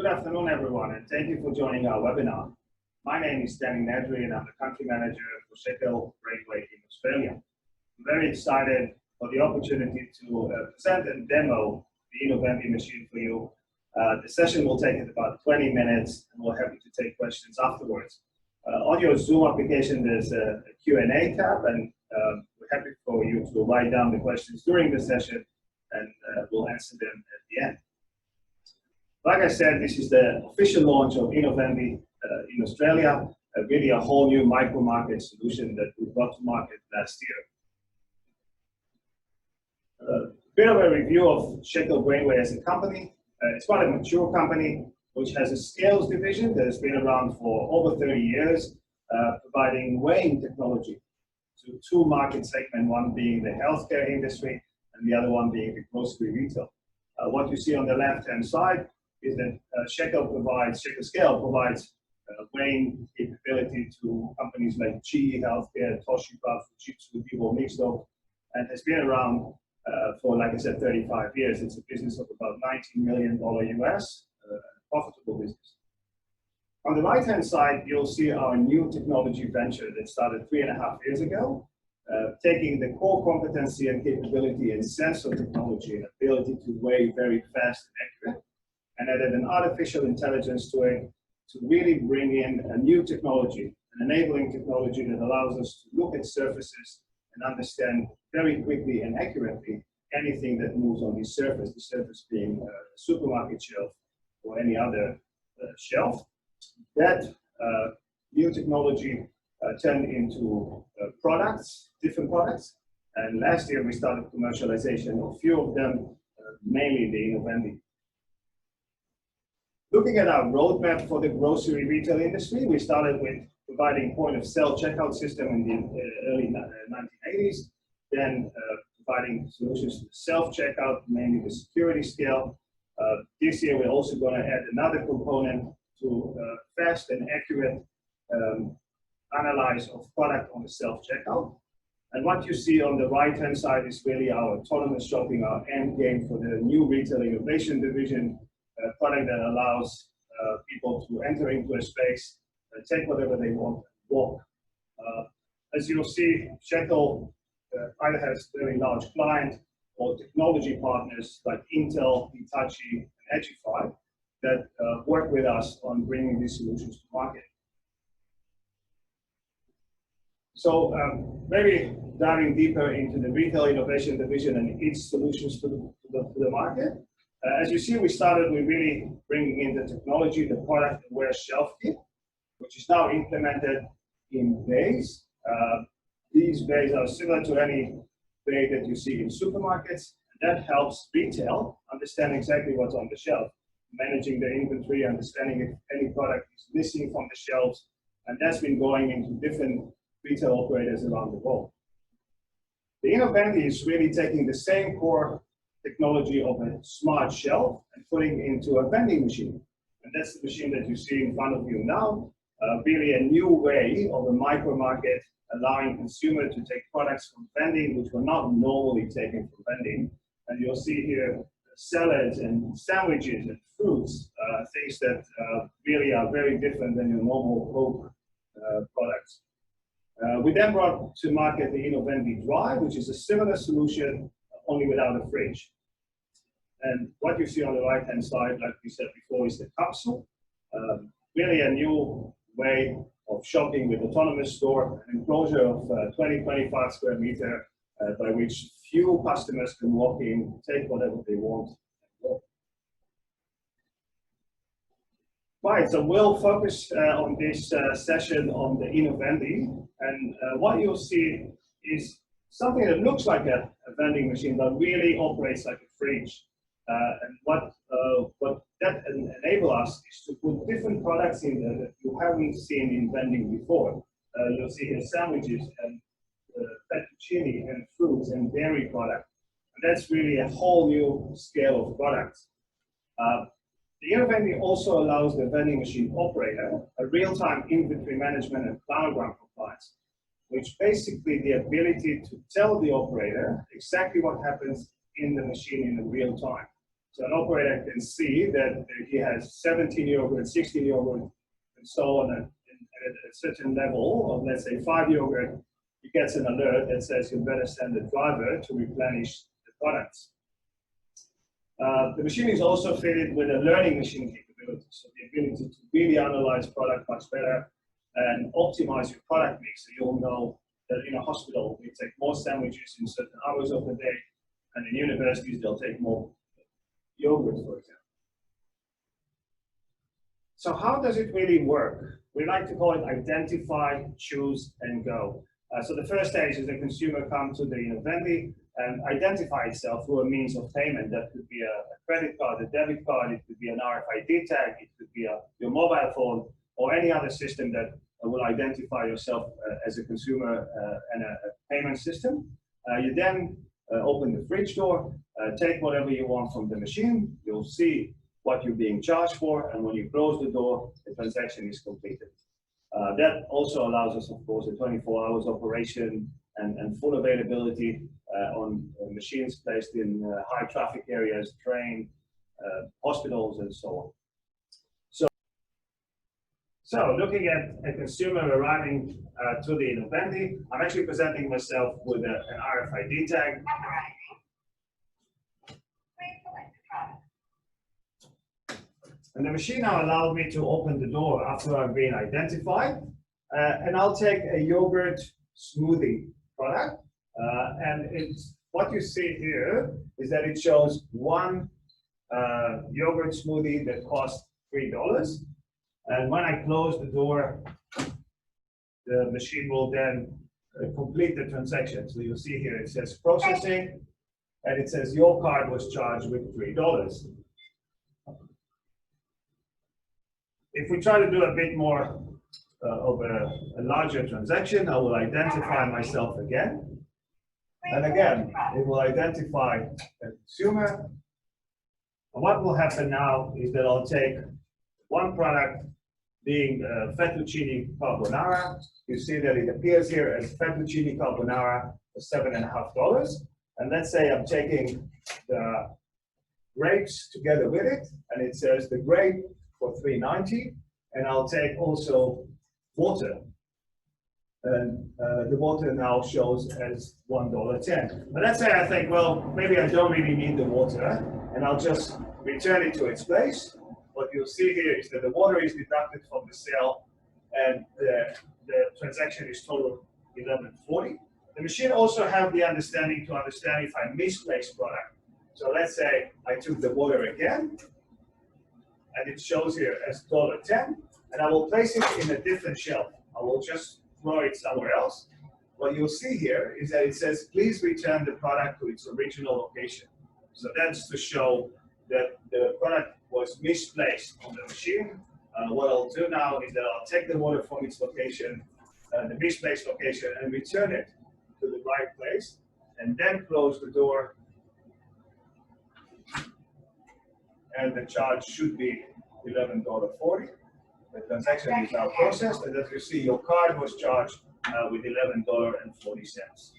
Good afternoon, everyone, and thank you for joining our webinar. My name is Danny Nedry, and I'm the Country Manager for Shekel Brainwave in Australia. I'm very excited for the opportunity to present and demo the Innovendi machine for you. The session will take about 20 minutes, and we're happy to take questions afterwards. On your Zoom application, there's a Q&A tab, and we're happy for you to write down the questions during the session, and we'll answer them at the end. Like I said, this is the official launch of Innovendi in Australia, really a whole new micro-market solution that we brought to market last year. A bit of a review of Shekel Brainwave as a company. It's quite a mature company, which has a scales division that has been around for over 30 years, providing weighing technology to two market segments, one being the healthcare industry and the other one being the grocery retail. What you see on the left-hand side is that Shekel Scale provides weighing capability to companies like GE Healthcare, Toshiba, Fujitsu, Vivo, Mixto, and has been around for, like I said, 35 years. It's a business of about $19 million US, profitable business. On the right-hand side, you'll see our new technology venture that started 3.5 years ago, taking the core competency and capability in sensor technology and ability to weigh very fast and accurate, and added an artificial intelligence to it to really bring in a new technology, an enabling technology that allows us to look at surfaces and understand very quickly and accurately anything that moves on this surface, the surface being a supermarket shelf or any other shelf. That new technology turned into products, different products, and last year we started commercialization of a few of them, mainly the Innovendi. Looking at our roadmap for the grocery retail industry, we started with providing point-of-sale checkout system in the early 1980s, then providing solutions to self-checkout, mainly the security scale. This year, we're also going to add another component to fast and accurate analyze of product on the self-checkout. And what you see on the right-hand side is really our autonomous shopping, our end game for the new retail innovation division, a product that allows people to enter into a space, take whatever they want, and walk. As you'll see, Shekel either has very large clients or technology partners like Intel, Hitachi, and Edgify that work with us on bringing these solutions to market. So maybe diving deeper into the retail innovation division and its solutions to the market. As you see, we started with really bringing in the technology, the product aware shelf kit, which is now implemented in bays. These bays are similar to any bay that you see in supermarkets, and that helps retail understand exactly what's on the shelf, managing the inventory, understanding if any product is missing from the shelves, and that's been going into different retail operators around the world. The Innovendi is really taking the same core technology of a smart shelf and putting into a vending machine. And that's the machine that you see in front of you now, really a new way of a micro market, allowing consumers to take products from vending, which were not normally taken from vending. And you'll see here salads and sandwiches and fruits, things that really are very different than your normal Coke products. We then brought to market the Innovendi Drive, which is a similar solution, only without a fridge. And what you see on the right-hand side, like we said before, is the capsule. Really a new way of shopping with autonomous store, an enclosure of 20-25 square meter, by which few customers can walk in, take whatever they want, and go. Right, so we'll focus on this session on the Innovendi, and what you'll see is something that looks like a vending machine, but really operates like a fridge. And what that enables us is to put different products in there that you haven't seen in vending before. You'll see here sandwiches and fettuccine and fruits and dairy products. And that's really a whole new scale of products. The Innovendi also allows the vending machine operator a real-time inventory management and planogram compliance, which basically the ability to tell the operator exactly what happens in the machine in real time. So an operator can see that he has 17 yogurt, 16 yogurt, and so on at a certain level of, let's say, 5 yogurt. He gets an alert that says you better send the driver to replenish the products. The machine is also fitted with a learning machine capability, so the ability to really analyze product much better and optimize your product mix. So you'll know that in a hospital, we take more sandwiches in certain hours of the day, and in universities, they'll take more yogurt, for example. So how does it really work? We like to call it identify, choose, and go. So the first stage is the consumer comes to the Innovendi and identify itself through a means of payment. That could be a credit card, a debit card, it could be an RFID tag, it could be your mobile phone, or any other system that will identify yourself as a consumer and a payment system. You then open the fridge door, take whatever you want from the machine, you'll see what you're being charged for, and when you close the door, the transaction is completed. That also allows us, of course, a 24 hours operation and full availability on machines placed in high traffic areas, train, hospitals, and so on. So looking at a consumer arriving to the Innovendi, I'm actually presenting myself with an RFID tag. And the machine now allowed me to open the door after I've been identified. And I'll take a yogurt smoothie product. And what you see here is that it shows one yogurt smoothie that costs $3. And when I close the door, the machine will then complete the transaction. So you'll see here, it says processing, and it says your card was charged with $3. If we try to do a bit more of a larger transaction, I will identify myself again. And again, it will identify the consumer. And what will happen now is that I'll take one product being fettuccine carbonara. You see that it appears here as fettuccine carbonara for $7.50. And let's say I'm taking the grapes together with it, and it says the grape for $3.90, and I'll take also water, and the water now shows as $1.10. But let's say I think, well, maybe I don't really need the water, and I'll just return it to its place. What you'll see here is that the water is deducted from the sale, and the transaction is total $11.40. The machine also have the understanding to understand if I misplace product. So let's say I took the water again, and it shows here as $1.10, and I will place it in a different shelf. I will just throw it somewhere else. What you'll see here is that it says, please return the product to its original location. So that's to show that the product was misplaced on the machine. What I'll do now is that I'll take the water from its location, the misplaced location, and return it to the right place, and then close the door. And the charge should be $11.40. The transaction is now processed, and as you see, your card was charged with $11.40.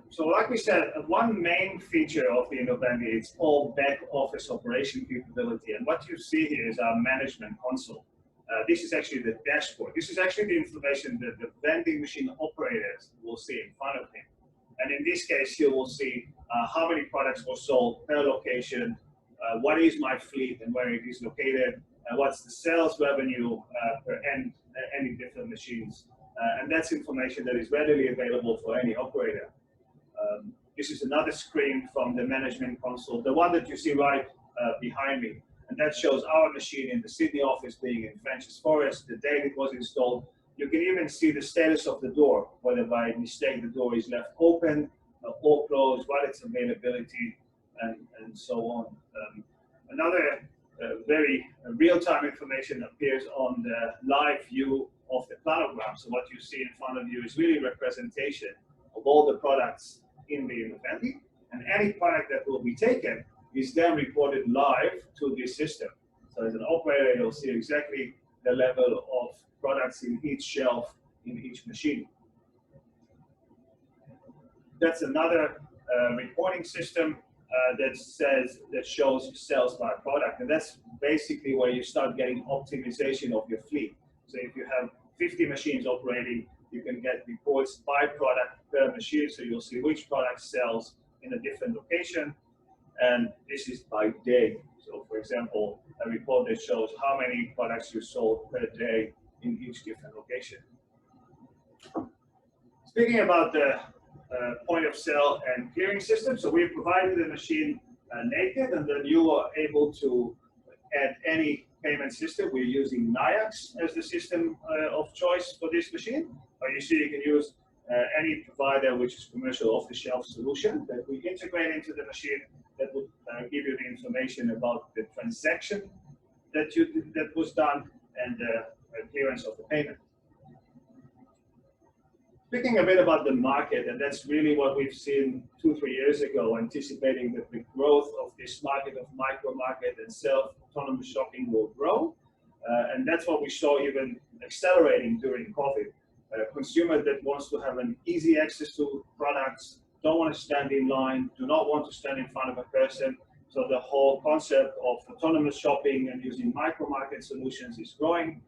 So like we said, one main feature of the Innovendi is all back office operation capability. And what you see here is our management console. This is actually the dashboard. This is actually the information that the vending machine operators will see in front of him. And in this case, you will see how many products were sold per location, what is my fleet and where it is located, what's the sales revenue per any different machines. And that's information that is readily available for any operator. This is another screen from the management console, the one that you see right behind me. And that shows our machine in the Sydney office being in French's Forest, the date it was installed. You can even see the status of the door, whether by mistake the door is left open or closed, what its availability, and so on. Another very real-time information appears on the live view of the planogram. So what you see in front of you is really representation of all the products in the Innovendi, and any product that will be taken is then reported live to the system. So as an operator, you'll see exactly the level of products in each shelf in each machine. That's another reporting system that shows sales by product, and that's basically where you start getting optimization of your fleet. So if you have 50 machines operating, you can get reports by product per machine, so you'll see which product sells in a different location, and this is by day. So for example, a report that shows how many products you sold per day in each different location. Speaking about the point of sale and clearing system, so we provided the machine naked, and then you are able to add any payment system. We're using NIAX as the system of choice for this machine. But you see, you can use any provider which is commercial off-the-shelf solution that we integrate into the machine that would give you the information about the transaction that was done and the clearance of the payment. Speaking a bit about the market, and that's really what we've seen 2-3 years ago, anticipating that the growth of this market of micro market and self-autonomous shopping will grow. And that's what we saw even accelerating during COVID. Consumer that wants to have an easy access to products, don't want to stand in line, do not want to stand in front of a person. So the whole concept of autonomous shopping and using micro market solutions is growing.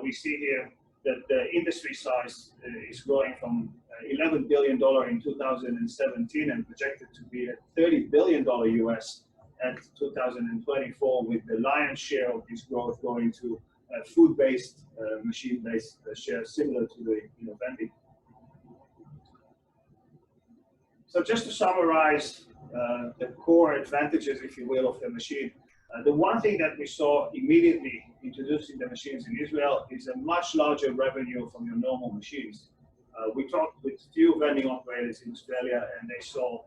We see here that the industry size is growing from $11 billion in 2017 and projected to be at $30 billion US at 2024, with the lion's share of this growth going to food-based, machine-based shares similar to the Innovendi. So just to summarize the core advantages, if you will, of the machine, the one thing that we saw immediately introducing the machines in Israel is a much larger revenue from your normal machines. We talked with few vending operators in Australia, and they saw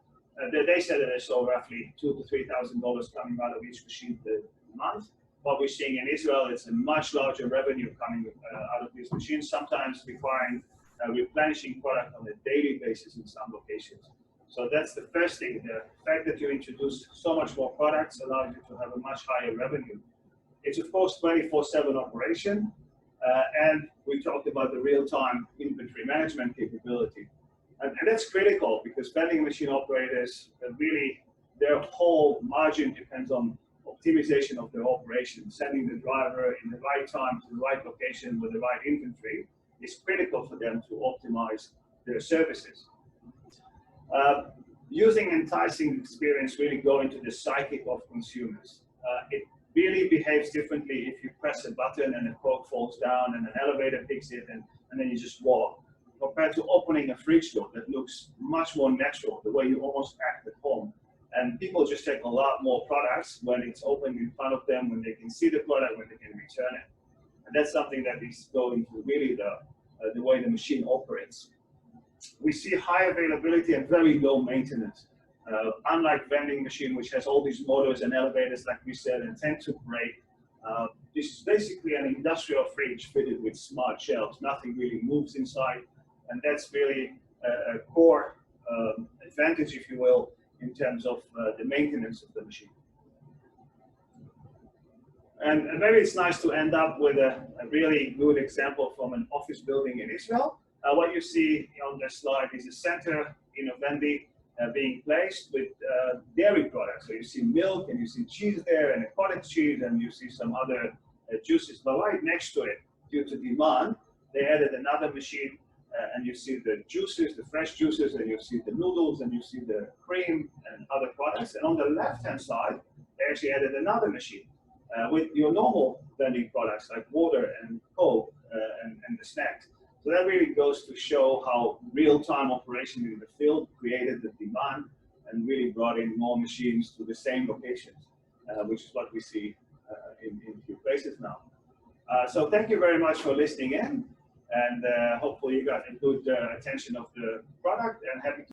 they said that they saw roughly $2,000 to $3,000 coming out of each machine per month. What we're seeing in Israel is a much larger revenue coming out of these machines, sometimes requiring replenishing product on a daily basis in some locations. So that's the first thing. The fact that you introduce so much more products allows you to have a much higher revenue. It's of course 24/7 operation, and we talked about the real-time inventory management capability. And that's critical because vending machine operators, really, their whole margin depends on optimization of their operation. Sending the driver in the right time to the right location with the right inventory is critical for them to optimize their services. Using enticing experience really go into the psyche of consumers. It really behaves differently if you press a button and a cork falls down and an elevator picks it and then you just walk, compared to opening a fridge door that looks much more natural, the way you almost act at home. And people just take a lot more products when it's open in front of them, when they can see the product, when they can return it. And that's something that is going to really the way the machine operates. We see high availability and very low maintenance. Unlike vending machine, which has all these motors and elevators, like we said, and tend to break, this is basically an industrial fridge fitted with smart shelves. Nothing really moves inside, and that's really a core advantage, if you will, in terms of the maintenance of the machine. And maybe it's nice to end up with a really good example from an office building in Israel. What you see on the slide is a center in Innovendi being placed with dairy products. So you see milk and you see cheese there and a cottage cheese and you see some other juices. But right next to it, due to demand, they added another machine and you see the juices, the fresh juices, and you see the noodles and you see the cream and other products. And on the left-hand side, they actually added another machine with your normal vending products like water and Coke and the snacks. So that really goes to show how real-time operation in the field created the demand and really brought in more machines to the same locations, which is what we see in few places now. So thank you very much for listening in, and hopefully you got a good attention of the product, and happy to